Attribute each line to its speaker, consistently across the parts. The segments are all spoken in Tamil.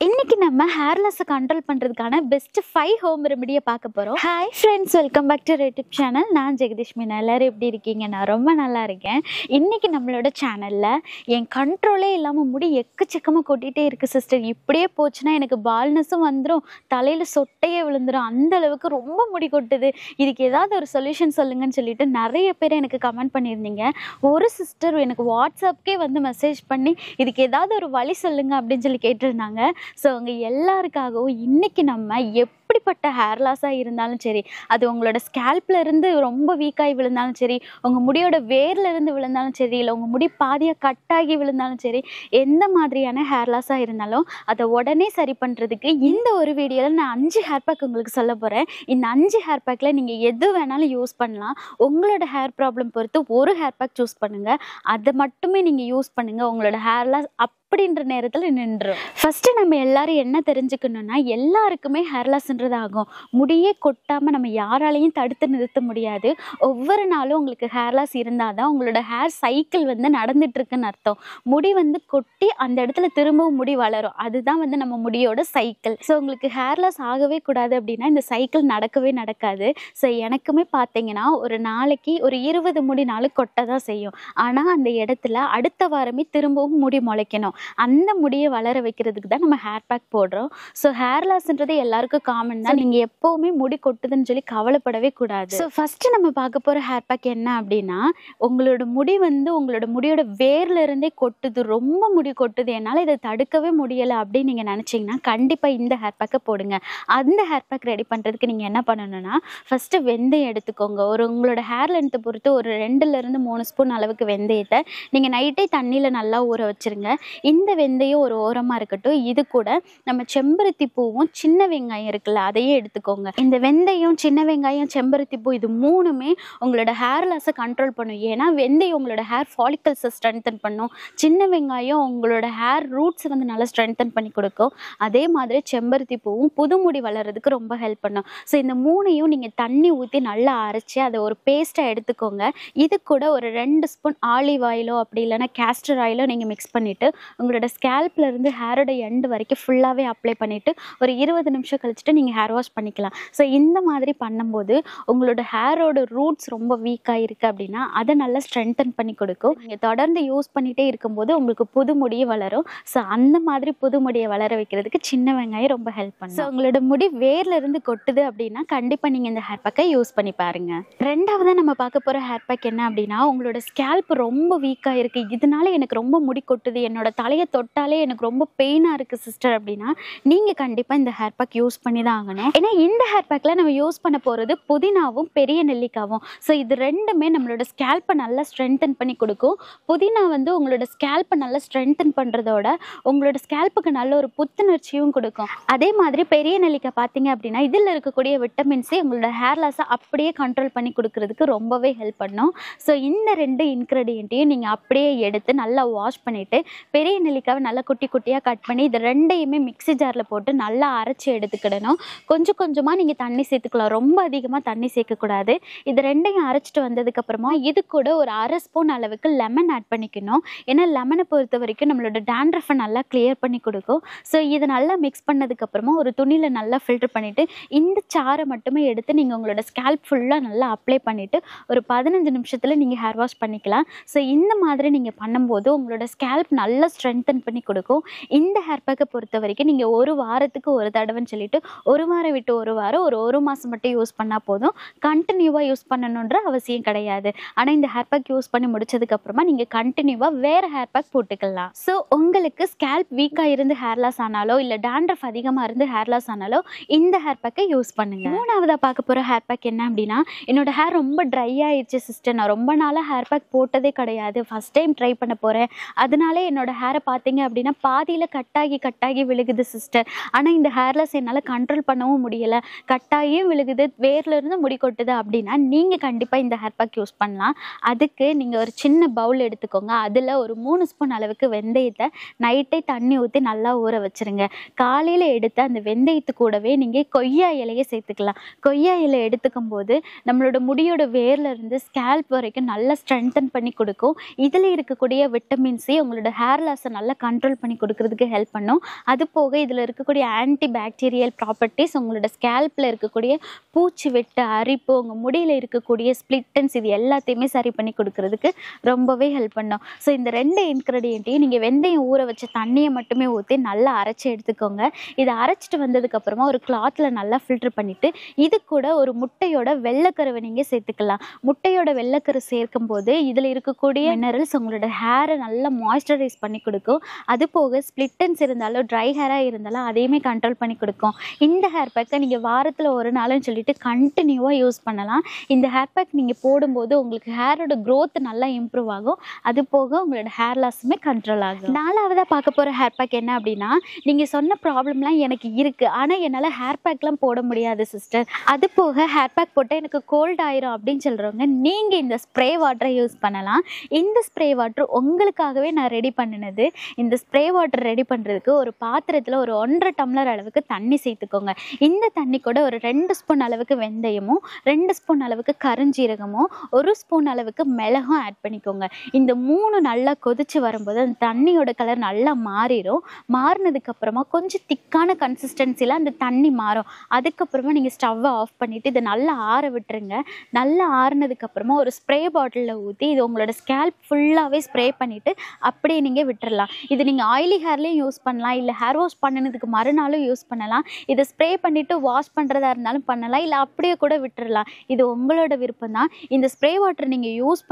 Speaker 1: இன்னைக்கு நம்ம ஹேர் லாஸை கண்ட்ரோல் பண்ணுறதுக்கான பெஸ்ட் 5 ஹோம் ரெமடியை பார்க்க போகிறோம். Hi friends, welcome back to YouTube channel. நான் ஜெகதீஷ் மீனா. எல்லோரும் எப்படி இருக்கீங்க? நான் ரொம்ப நல்லா இருக்கேன். இன்றைக்கி நம்மளோட சேனலில் என் கண்ட்ரோலே இல்லாமல் முடி எக்கச்சக்கமாக கொட்டிகிட்டே இருக்குது சிஸ்டர். இப்படியே போச்சுன்னா எனக்கு பால்னஸும் வந்துடும், தலையில் சொட்டையே விழுந்துடும், அந்த அளவுக்கு ரொம்ப முடி கொட்டுது. இதுக்கு ஏதாவது ஒரு சொல்யூஷன் சொல்லுங்கன்னு சொல்லிட்டு நிறைய பேர் எனக்கு கமெண்ட் பண்ணியிருந்தீங்க. ஒரு சிஸ்டர் எனக்கு வாட்ஸ்அப்கே வந்து மெசேஜ் பண்ணி இதுக்கு ஏதாவது ஒரு வழி சொல்லுங்க அப்படின்னு சொல்லி கேட்டிருந்தாங்க. ஸோ அவங்க எல்லாருக்காகவும் இன்றைக்கி நம்ம எப்படிப்பட்ட ஹேர் லாஸாக இருந்தாலும் சரி, அது உங்களோட ஸ்கேல்ப்ல இருந்து ரொம்ப வீக்காகி விழுந்தாலும் சரி, உங்கள் முடியோட வேர்ல இருந்து விழுந்தாலும் சரி, இல்லை உங்கள் முடி பாதியாக கட்டாகி விழுந்தாலும் சரி, எந்த மாதிரியான ஹேர் லாஸாக இருந்தாலும் அதை உடனே சரி பண்ணுறதுக்கு இந்த ஒரு வீடியோவில் நான் 5 ஹேர் பேக் உங்களுக்கு சொல்ல போகிறேன். இந்த 5 ஹேர் பேக்கில் நீங்கள் எது வேணாலும் யூஸ் பண்ணலாம். உங்களோட ஹேர் ப்ராப்ளம் பொறுத்து ஒரு ஹேர் பேக் சூஸ் பண்ணுங்கள். அதை மட்டுமே நீங்கள் யூஸ் பண்ணுங்கள். உங்களோட ஹேர் லாஸ் அப்படின்ற நேரத்தில் நின்றுடும். ஃபஸ்ட்டு நம்ம எல்லாரும் என்ன தெரிஞ்சுக்கணுன்னா, எல்லாருக்குமே ஹேர் லாஸ்ன்றது ஆகும். முடியே கொட்டாமல் நம்ம யாராலையும் தடுத்து நிறுத்த முடியாது. ஒவ்வொரு நாளும் உங்களுக்கு ஹேர் லாஸ் இருந்தால் தான் உங்களோட ஹேர் சைக்கிள் வந்து நடந்துட்டுருக்குன்னு அர்த்தம். முடி வந்து கொட்டி அந்த இடத்துல திரும்பவும் முடி வளரும். அதுதான் வந்து நம்ம முடியோட சைக்கிள். ஸோ உங்களுக்கு ஹேர் லாஸ் ஆகவே கூடாது அப்படின்னா இந்த சைக்கிள் நடக்கவே நடக்காது. ஸோ எனக்குமே பார்த்தீங்கன்னா ஒரு நாளைக்கு ஒரு 20 முடி நாள் கொட்ட தான் செய்யும். ஆனால் அந்த இடத்துல அடுத்த வாரமே திரும்பவும் முடி முளைக்கணும். அந்த முடியை வளர வைக்கிறதுக்கு தான் நம்ம ஹேர் பேக் போடுறோம். ஸோ ஹேர் லாஸ்ன்றது எல்லாருக்கும் காமன் தான். நீங்கள் எப்போவுமே முடி கொட்டுதுன்னு சொல்லி கவலைப்படவே கூடாது. ஸோ ஃபஸ்ட்டு நம்ம பார்க்க போகிற ஹேர் பேக் என்ன அப்படின்னா, உங்களோட முடி வந்து உங்களோட முடியோட வேர்ல இருந்தே கொட்டுது, ரொம்ப முடி கொட்டுது, என்னால் இதை தடுக்கவே முடியலை அப்படின்னு நீங்கள் நினச்சிங்கன்னா கண்டிப்பாக இந்த ஹேர் பேக்கை போடுங்க. அந்த ஹேர் பேக் ரெடி பண்ணுறதுக்கு நீங்கள் என்ன பண்ணணும்னா, ஃபஸ்ட்டு வெந்தயம் எடுத்துக்கோங்க. உங்களோட ஹேர் லென்த்தை பொறுத்து ஒரு 2லேருந்து 3 ஸ்பூன் அளவுக்கு வெந்தயத்தை நீங்கள் நைட்டே தண்ணியில் நல்லா ஊற வச்சுருங்க. இந்த வெந்தயம் ஒரு ஓரமாக இருக்கட்டும். இது கூட நம்ம செம்பருத்தி பூவும் சின்ன வெங்காயம் இருக்குல்ல, அதையே எடுத்துக்கோங்க. இந்த வெந்தயம், சின்ன வெங்காயம், செம்பருத்தி பூ இது 3மே உங்களோட ஹேர் லாஸை கண்ட்ரோல் பண்ணும். ஏன்னா வெந்தயம் உங்களோட ஹேர் ஃபாலிக்கல்ஸை ஸ்ட்ரென்தன் பண்ணும். சின்ன வெங்காயம் உங்களோட ஹேர் ரூட்ஸை வந்து நல்லா ஸ்ட்ரென்தன் பண்ணி கொடுக்கும். அதே மாதிரி செம்பருத்தி பூவும் புது முடி வளர்கிறதுக்கு ரொம்ப ஹெல்ப் பண்ணும். ஸோ இந்த 3ஐயும் நீங்கள் தண்ணி ஊற்றி நல்லா அரைச்சி அதை ஒரு பேஸ்ட்டாக எடுத்துக்கோங்க. இது கூட ஒரு 2 ஸ்பூன் ஆலிவ் ஆயிலோ அப்படி இல்லைன்னா கேஸ்டர் ஆயிலோ நீங்கள் மிக்ஸ் பண்ணிவிட்டு உங்களோட ஸ்கேல்ப்ல இருந்து ஹேரோட எண்டு வரைக்கும் ஃபுல்லாகவே அப்ளை பண்ணிவிட்டு ஒரு 20 நிமிஷம் கழிச்சுட்டு நீங்கள் ஹேர் வாஷ் பண்ணிக்கலாம். ஸோ இந்த மாதிரி பண்ணும்போது உங்களோட ஹேரோட ரூட்ஸ் ரொம்ப வீக்காக இருக்குது அப்படின்னா அதை நல்லா ஸ்ட்ரென்தன் பண்ணி கொடுக்கும். நீங்கள் தொடர்ந்து யூஸ் பண்ணிகிட்டே இருக்கும்போது உங்களுக்கு புது முடியை வளரும். ஸோ அந்த மாதிரி புது முடியை வளர வைக்கிறதுக்கு சின்ன வெங்காயம் ரொம்ப ஹெல்ப் பண்ணும். ஸோ உங்களோட முடி வேர்ல இருந்து கொட்டுது அப்படின்னா கண்டிப்பாக நீங்கள் இந்த ஹேர் பேக்கை யூஸ் பண்ணி பாருங்கள். ரெண்டாவதாக நம்ம பார்க்க போகிற ஹேர் பேக் என்ன அப்படின்னா, உங்களோட ஸ்கேல்ப் ரொம்ப வீக்காக இருக்குது, இதனால எனக்கு ரொம்ப முடி கொட்டுது, என்னோட தலையை தொட்டாலே எனக்கு ரொம்ப பெயினாக இருக்குது சிஸ்டர் அப்படின்னா நீங்கள் கண்டிப்பாக இந்த ஹேர் பேக் யூஸ் பண்ணி தான் ஆகணும். ஏன்னா இந்த ஹேர் பேக்கில் நம்ம யூஸ் பண்ண போகிறது புதினாவும் பெரிய நெல்லிக்காவும். ஸோ இது ரெண்டுமே நம்மளோட ஸ்கேல்ப்பை நல்லா ஸ்ட்ரென்தன் பண்ணி கொடுக்கும். புதினா வந்து உங்களோட ஸ்கேல்ப்பை நல்லா ஸ்ட்ரென்தன் பண்ணுறதோட உங்களோட ஸ்கேல்ப்புக்கு நல்ல ஒரு புத்துணர்ச்சியும் கொடுக்கும். அதே மாதிரி பெரிய நெல்லிக்காய் பார்த்தீங்க அப்படின்னா இதில் இருக்கக்கூடிய விட்டமின்ஸே உங்களோட ஹேர் லாஸை அப்படியே கண்ட்ரோல் பண்ணி கொடுக்கறதுக்கு ரொம்பவே ஹெல்ப் பண்ணும். ஸோ இந்த 2 இன்க்ரீடியண்ட்டையும் நீங்கள் அப்படியே எடுத்து நல்லா வாஷ் பண்ணிவிட்டு பெரிய நெல்லிக்காவை நல்லா குட்டி குட்டியாக கட் பண்ணி இது 2ஐயுமே மிக்ஸி ஜாரில் போட்டு நல்லா அரைச்சி எடுத்துக்கிடணும். கொஞ்சம் கொஞ்சமாக நீங்கள் தண்ணி சேர்த்துக்கலாம், ரொம்ப அதிகமாக தண்ணி சேர்க்கக்கூடாது. இது 2ஐயும் அரைச்சிட்டு வந்ததுக்கப்புறமா இது கூட ஒரு 1/2 ஸ்பூன் அளவுக்கு லெமன் ஆட் பண்ணிக்கணும். ஏன்னா லெமனை பொறுத்த வரைக்கும் நம்மளோட டேண்ட்ரஃபை நல்லா கிளியர் பண்ணி கொடுக்கும். ஸோ இதை நல்லா மிக்ஸ் பண்ணதுக்கப்புறமா ஒரு துணியில் நல்லா ஃபில்டர் பண்ணிவிட்டு இந்த சாறை மட்டுமே எடுத்து நீங்கள் உங்களோட ஸ்கேல்ப் ஃபுல்லாக நல்லா அப்ளை பண்ணிவிட்டு ஒரு 15 நிமிஷத்தில் நீங்கள் ஹேர் வாஷ் பண்ணிக்கலாம். ஸோ இந்த மாதிரி நீங்கள் பண்ணும்போது உங்களோட ஸ்கேல்ப் நல்லா ஸ்ட்ரென்தன் பண்ணி கொடுக்கும். இந்த ஹேர் பேக்கை பொறுத்த வரைக்கும் நீங்கள் ஒரு வாரத்துக்கு ஒரு தடவைன்னு சொல்லிட்டு ஒரு வாரம் விட்டு ஒரு வாரம் ஒரு மாதம் மட்டும் யூஸ் பண்ணால் போதும். கண்டினியூவாக யூஸ் பண்ணணுன்ற அவசியம் கிடையாது. ஆனால் இந்த ஹேர் பேக் யூஸ் பண்ணி முடிச்சதுக்கப்புறமா நீங்கள் கண்டினியூவாக வேறு ஹேர் பேக் போட்டுக்கலாம். ஸோ உங்களுக்கு ஸ்கேல்ப் வீக்காக இருந்து ஹேர் லாஸ் ஆனாலோ இல்லை டேண்ட்ரஃப் அதிகமாக இருந்து ஹேர் லாஸ் ஆனாலோ இந்த ஹேர் பேக்கை யூஸ் பண்ணுங்கள். மூணாவதாக பார்க்க போகிற ஹேர் பேக் என்ன அப்படின்னா, என்னோட ஹேர் ரொம்ப ட்ரை ஆயிடுச்சு சிஸ்டர், நான் ரொம்ப நாளாக ஹேர் பேக் போட்டதே கிடையாது, ஃபஸ்ட் டைம் ட்ரை பண்ண போகிறேன், அதனாலே என்னோட ஹேரை பார்த்தீங்க அப்படின்னா பாதியில் கட்டாகி விழுகுது சிஸ்டர். ஆனால் இந்த ஹேர் லாஸ் என்னால் கண்ட்ரோல் பண்ணவும் முடியலை, கட்டாகியும் விழுகுது, வேர்லேருந்து முடி கொட்டுது அப்படின்னா நீங்கள் கண்டிப்பாக இந்த ஹேர் பேக் யூஸ் பண்ணலாம். அதுக்கு நீங்கள் ஒரு சின்ன பவுல் எடுத்துக்கோங்க. அதில் ஒரு 3 ஸ்பூன் அளவுக்கு வெந்தயத்தை நைட்டே தண்ணி ஊற்றி நல்லா ஊற வச்சுருங்க. காலையில் எடுத்து அந்த வெந்தயத்து கூடவே நீங்கள் கொய்யா இலையை சேர்த்துக்கலாம். கொய்யா இலை எடுத்துக்கும் போது நம்மளோட முடியோட வேர்ல இருந்து ஸ்கேல்ப் வரைக்கும் நல்லா ஸ்ட்ரென்தன் பண்ணி கொடுக்கும். இதில் இருக்கக்கூடிய விட்டமின்ஸே உங்களோட ஹேர் லாஸை லாஸை நல்லா கண்ட்ரோல் பண்ணி கொடுக்கறதுக்கு ஹெல்ப் பண்ணும். அது போக இதில் இருக்கக்கூடிய ஆன்டி பாக்டீரியல் ப்ராப்பர்ட்டிஸ் உங்களோட ஸ்கேல்பில் இருக்கக்கூடிய பூச்சி வெட்டு, அரிப்பு, உங்கள் முடியில் இருக்கக்கூடிய ஸ்ப்ளிட்டன்ஸ் இது எல்லாத்தையுமே சரி பண்ணி கொடுக்கறதுக்கு ரொம்பவே ஹெல்ப் பண்ணும். ஸோ இந்த 2 இன்க்ரீடியண்ட்டையும் நீங்கள் வெந்தயம் ஊற வச்ச தண்ணியை மட்டுமே ஊற்றி நல்லா அரைச்சி எடுத்துக்கோங்க. இதை அரைச்சிட்டு வந்ததுக்கப்புறமா ஒரு கிளாத்தில் நல்லா ஃபில்டர் பண்ணிவிட்டு இது கூட ஒரு முட்டையோட வெள்ளைக்கருவை நீங்கள் சேர்த்துக்கலாம். முட்டையோட வெள்ளைக்கரு சேர்க்கும் போது இதில் இருக்கக்கூடிய மினரல்ஸ் உங்களோட ஹேரை நல்லா மாய்ஸ்சரைஸ் பண்ணி கொடுக்கும். அது போக ஸ்ப்ளிட்டன்ஸ் இருந்தாலும் ட்ரை ஹேராக இருந்தாலும் அதையுமே கண்ட்ரோல் பண்ணி கொடுக்கும். இந்த ஹேர் பேக்கை நீங்கள் வாரத்தில் ஒரு நாள்னு சொல்லிட்டு கண்டினியூவாக யூஸ் பண்ணலாம். இந்த ஹேர் பேக் நீங்கள் போடும்போது உங்களுக்கு ஹேரோட க்ரோத் நல்லா இம்ப்ரூவ் ஆகும். அது போக உங்களோட ஹேர் லாஸுமே கண்ட்ரோல் ஆகும். 4வதாக பார்க்க போகிற ஹேர் பேக் என்ன அப்படின்னா, நீங்கள் சொன்ன ப்ராப்ளம்லாம் எனக்கு இருக்குது, ஆனால் என்னால் ஹேர் பேக்லாம் போட முடியாது சிஸ்டர், அது போக ஹேர் பேக் போட்டால் எனக்கு கோல்ட் ஆயிரும் அப்படின்னு சொல்கிறவங்க நீங்கள் இந்த ஸ்ப்ரே வாட்டரை யூஸ் பண்ணலாம். இந்த ஸ்ப்ரே வாட்டர் உங்களுக்காகவே நான் ரெடி பண்ணினது. இந்த ஸ்ப்ரே வாட்டர் ரெடி பண்ணுறதுக்கு ஒரு பாத்திரத்தில் ஒரு 1.5 டம்ளர் அளவுக்கு தண்ணி சேர்த்துக்கோங்க. இந்த தண்ணி கூட ஒரு 2 ஸ்பூன் அளவுக்கு வெந்தயமும் 2 ஸ்பூன் அளவுக்கு கருஞ்சீரகமும் 1 ஸ்பூன் அளவுக்கு மிளகும் ஆட் பண்ணிக்கோங்க. இந்த 3 நல்லா கொதிச்சு வரும்போது அந்த தண்ணியோட கலர் நல்லா மாறிடும். மாறினதுக்கப்புறமா கொஞ்சம் திக்கான கன்சிஸ்டன்சியில் அந்த தண்ணி மாறும். அதுக்கப்புறமா நீங்கள் ஸ்டவ்வை ஆஃப் பண்ணிவிட்டு இதை நல்லா ஆற விட்டுருங்க. நல்லா ஆறுனதுக்கப்புறமா ஒரு ஸ்ப்ரே பாட்டிலில் ஊற்றி இது உங்களோட ஸ்கேல்ப் ஃபுல்லாகவே ஸ்ப்ரே பண்ணிவிட்டு அப்படியே நீங்கள் விட்டுறலாம். இது நீங்கள் ஆயிலி ஹேர்லேயும் யூஸ் பண்ணலாம், இல்லை ஹேர் வாஷ் பண்ணினதுக்கு மறுநாளும் யூஸ் பண்ணலாம். இதை ஸ்ப்ரே பண்ணிவிட்டு வாஷ் பண்ணுறதா இருந்தாலும் பண்ணலாம், இல்லை அப்படியே கூட விட்டுறலாம். இது உங்களோட விருப்பம் தான். இந்த ஸ்ப்ரே வாட்டர் நீங்கள் யூஸ்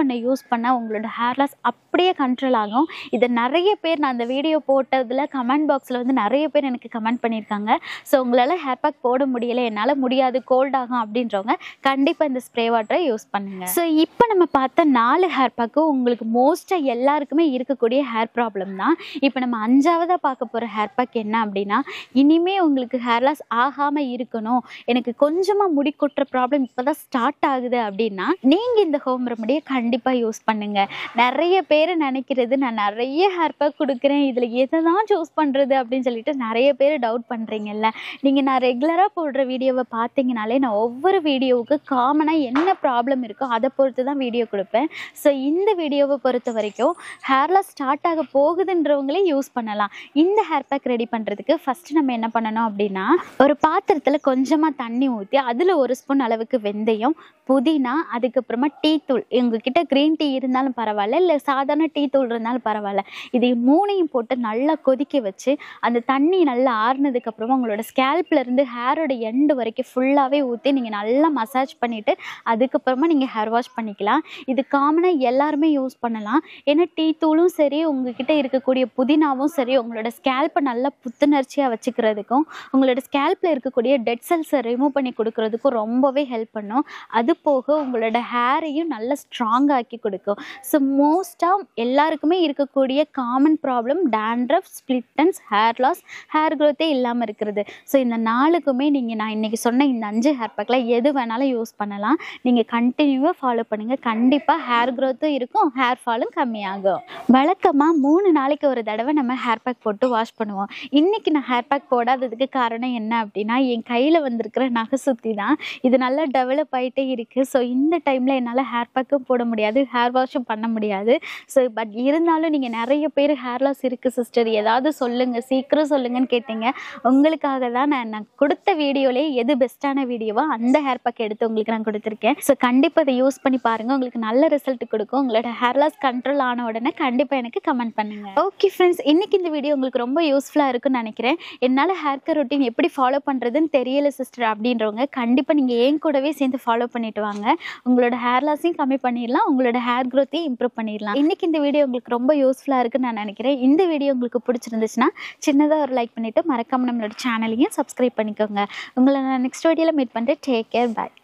Speaker 1: பண்ண உங்களோட ஹேர் லாஸ் அப்படியே கண்ட்ரோல் ஆகும். இதை நிறைய பேர் நான் அந்த வீடியோ போட்டதில் கமெண்ட் பாக்ஸில் வந்து நிறைய பேர் எனக்கு கமெண்ட் பண்ணியிருக்காங்க. ஸோ உங்களால் ஹேர் பேக் போட முடியலை, என்னால் முடியாது, கோல்ட் ஆகும் அப்படின்றவங்க கண்டிப்பாக இந்த ஸ்ப்ரே வாட்டரை யூஸ் பண்ணுங்கள். ஸோ இப்போ நம்ம பார்த்த 4 ஹேர் பேக்கும் உங்களுக்கு மோஸ்ட்டாக எல்லாருக்குமே இருக்கக்கூடிய ஹேர் ப்ராப்ளம் தான். இப்போ நம்ம 5வதாக பார்க்க போகிற ஹேர் பேக் என்ன அப்படின்னா, இனிமேல் உங்களுக்கு ஹேர் லாஸ் ஆகாமல் இருக்கணும், எனக்கு கொஞ்சமாக முடி கொட்டுற ப்ராப்ளம் இப்போ தான் ஸ்டார்ட் ஆகுது அப்படின்னா நீங்கள் இந்த ஹோம் ரெமடியை கண்டிப்பாக யூஸ் பண்ணுங்கள். நிறைய பேர் நினைக்கிறது நான் நிறைய ஹேர் பேக் கொடுக்குறேன், இதில் எதை தான் சூஸ் பண்ணுறது அப்படின்னு சொல்லிட்டு நிறைய பேர் டவுட் பண்ணுறீங்கல்ல. நீங்கள் நான் ரெகுலராக போடுற வீடியோவை பார்த்தீங்கனாலே நான் ஒவ்வொரு வீடியோவுக்கு காமனாக என்ன ப்ராப்ளம் இருக்கோ அதை பொறுத்து தான் வீடியோ கொடுப்பேன். ஸோ இந்த வீடியோவை பொறுத்த வரைக்கும் ஹேர் லாஸ் ஸ்டார்ட் ஆக போகுதுன்றவங்களே யூஸ் பண்ணலாம். இந்த ஹேர் பேக் ரெடி பண்ணுறதுக்கு ஃபஸ்ட்டு நம்ம என்ன பண்ணணும் அப்படின்னா, ஒரு பாத்திரத்தில் கொஞ்சமாக தண்ணி ஊற்றி அதில் 1 ஸ்பூன் அளவுக்கு வெந்தயம், புதினா, அதுக்கப்புறமா டீ தூள், உங்ககிட்ட க்ரீன் டீ இருந்தாலும் பரவாயில்ல, இல்லை சாதாரண டீ தூள் இருந்தாலும் பரவாயில்ல, இது 3ஐயும் போட்டு நல்லா கொதிக்க வச்சு அந்த தண்ணி நல்லா ஆறுனதுக்கப்புறமா உங்களோட ஸ்கேல்ப்லேருந்து ஹேரோட எண்டு வரைக்கும் ஃபுல்லாகவே ஊற்றி நீங்கள் நல்லா மசாஜ் பண்ணிவிட்டு அதுக்கப்புறமா நீங்கள் ஹேர் வாஷ் பண்ணிக்கலாம். இது காமனாக எல்லாருமே யூஸ் பண்ணலாம். ஏன்னா டீ தூளும் சரி, உங்ககிட்ட இருக்கக்கூடிய புதினாவும் சரி, உங்களோட ஸ்கேல்ப்பை நல்லா புத்துணர்ச்சியாக வச்சுக்கிறதுக்கும் உங்களோட ஸ்கேல்ப்பில் இருக்கக்கூடிய டெட் செல்ஸை ரிமூவ் பண்ணி கொடுக்கறதுக்கும் ரொம்பவே ஹெல்ப் பண்ணும். அது போக உங்களோட ஹேரையும் நல்லா ஸ்ட்ராங்காக ஆக்கி கொடுக்கும். ஸோ மோஸ்ட்டாக எல்லாருக்குமே இருக்கக்கூடிய common problem dandruff, split ends, hair loss, hair க்ரோத்தே இல்லாமல் இருக்கிறது. ஸோ இந்த 4க்குமே நான் இன்றைக்கி சொன்ன இந்த 5 ஹேர் பேக்கில் எது வேணாலும் யூஸ் பண்ணலாம். நீங்கள் கண்டினியூவாக ஃபாலோ பண்ணுங்கள். கண்டிப்பாக ஹேர் க்ரோத்தும் இருக்கும், ஹேர் ஃபாலும் கம்மியாகும். வழக்கமாக 3 நாளைக்கு ஒரு தடவை நம்ம ஹேர் பேக் போட்டு வாஷ் பண்ணுவோம். இன்றைக்கி நான் ஹேர் பேக் போடாததுக்கு காரணம் என்ன அப்படின்னா, என் கையில் வந்திருக்கிற நகை சுற்றி தான். இது நல்லா டெவலப் ஆகிட்டே இருக்குது. ஸோ இந்த டைமில் என்னால் ஹேர் பேக்கும் போட முடியாது, ஹேர் வாஷும் பண்ண முடியாது. ஸோ பட் இருந்தாலும் நீங்கள் நிறைய பேர் ஹேர் லாஸ் இருக்குது சிஸ்டர், ஏதாவது சொல்லுங்கள், சீக்கிரம் சொல்லுங்கன்னு கேட்டீங்க. உங்களுக்காக தான் நான் கொடுத்த வீடியோலேயே எது பெஸ்ட்டான வீடியோவோ அந்த ஹேர் பேக் எடுத்து உங்களுக்கு நான் கொடுத்துருக்கேன். ஸோ கண்டிப்பாக அதை யூஸ் பண்ணி பாருங்கள், உங்களுக்கு நல்ல ரிசல்ட் கொடுக்கும். உங்களோட ஹேர் லாஸ் கண்ட்ரோல் ஆன உடனே கண்டிப்பாக எனக்கு கமெண்ட் பண்ணுங்கள். ஓகே ஃப்ரெண்ட்ஸ், இன்றைக்கி இந்த வீடியோ உங்களுக்கு ரொம்ப யூஸ்ஃபுல்லாக இருக்குன்னு நினைக்கிறேன். என்னால் ஹேர் கேர் ரொட்டீன் எப்படி ஃபாலோ பண்ணுறதுன்னு தெரியல சிஸ்டர் அப்படின்றவங்க கண்டிப்பாக நீங்கள் ஏன் கூடவே சேர்ந்து ஃபாலோ பண்ணிட்டு வாங்க. உங்களோட ஹேர் லாஸையும் கம்மி பண்ணிடலாம், உங்களோட ஹேர் க்ரோத்தையும் இம்ப்ரூவ் பண்ணிடலாம். இன்றைக்கி இந்த வீடியோ உங்களுக்கு ரொம்ப யூஸ்ஃபுல்லாக இருக்குன்னு நான் நினைக்கிறேன். இந்த வீடியோ உங்களுக்கு பிடிச்சிருந்துச்சுன்னா சின்னதாக ஒரு லைக் பண்ணிவிட்டு மறக்காமல் நம்மளோட சேனலையும் சப்ஸ்கிரைப் பண்ணிக்கோங்க. உங்களை நான் நெக்ஸ்ட் வீடியோவில் மீட் பண்ணுறேன். டேக் கேர், பாய்.